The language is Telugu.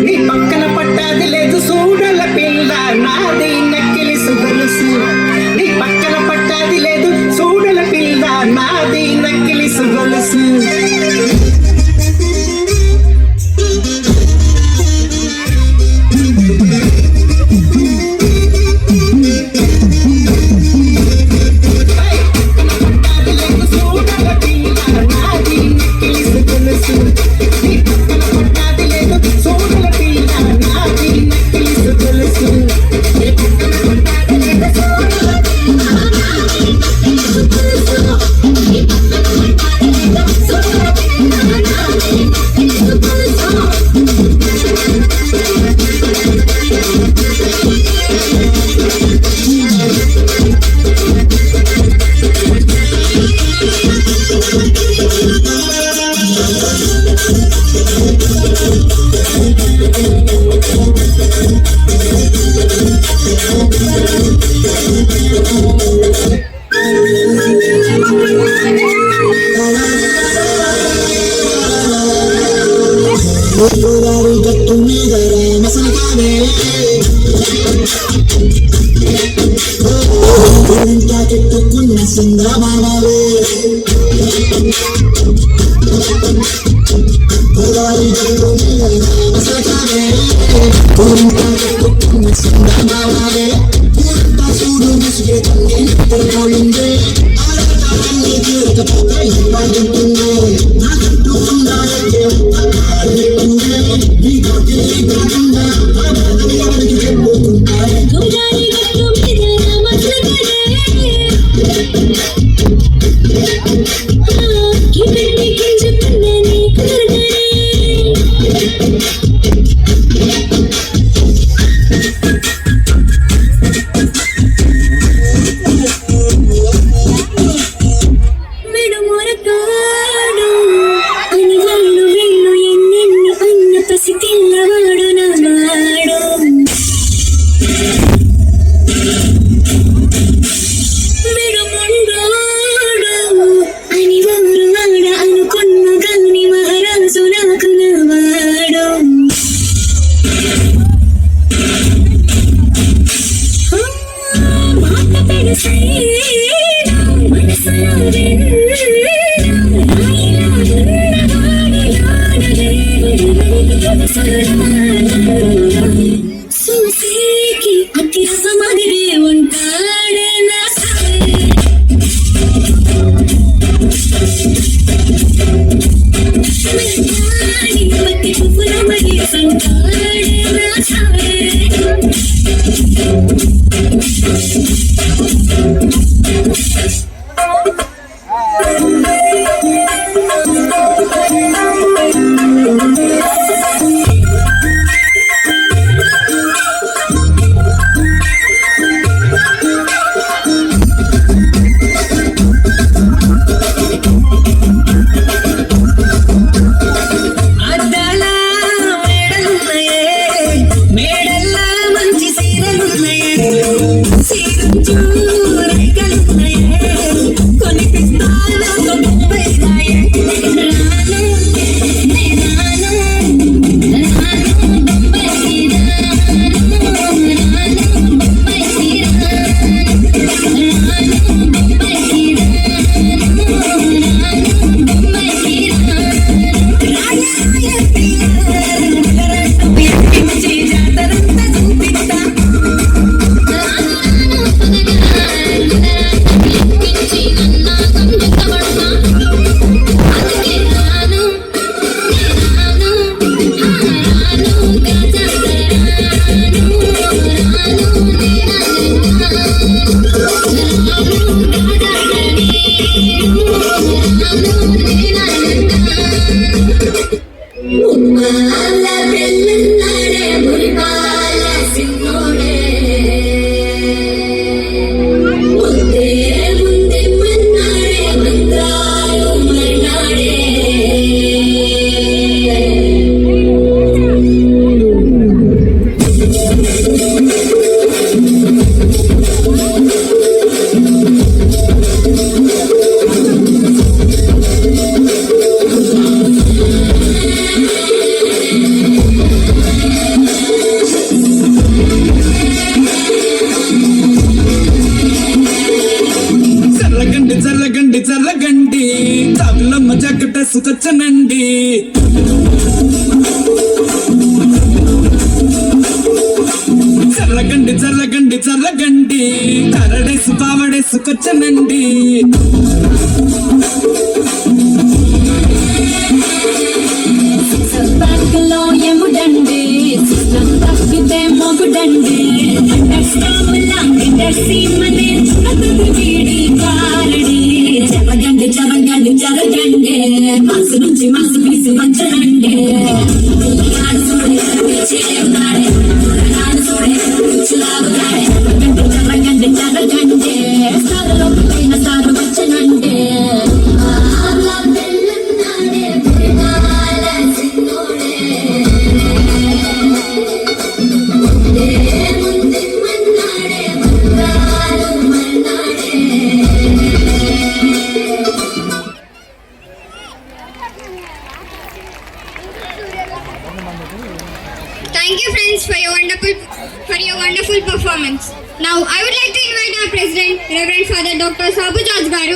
నీ పక్కన పట్టాది లేదు సూడల పిల్ల నాది నక్కిలి సుగొలుసు నీ పక్కన పట్టాది లేదు సూడల పిల్ల నాది నక్కిలి సుగొలుసు అని తబలమ్మ జగ్గటేసుకొచ్చనండి. చల్లగండి చల్లగండి చల్లగండి కరడేసు పావడేసుకొచ్చనండి. బ్యాంకులో ఎముడండి సిస్టం తప్పితే మొగుడండి చెరగండి చెరగండి చెరగండి మనసు నుంచి మనసు తీసి వంచనండి. పిల్లగాడు చూడే చేరున్నాడే పిల్లగాడు చూడే రుచిలాగున్నాడే చెరగండి చెరగండి సారులో పైన sir వచ్చనండి. Thank you, friends, for your wonderful performance. Now, I would like to invite our President, Reverend Father Dr. Sabu George Garu,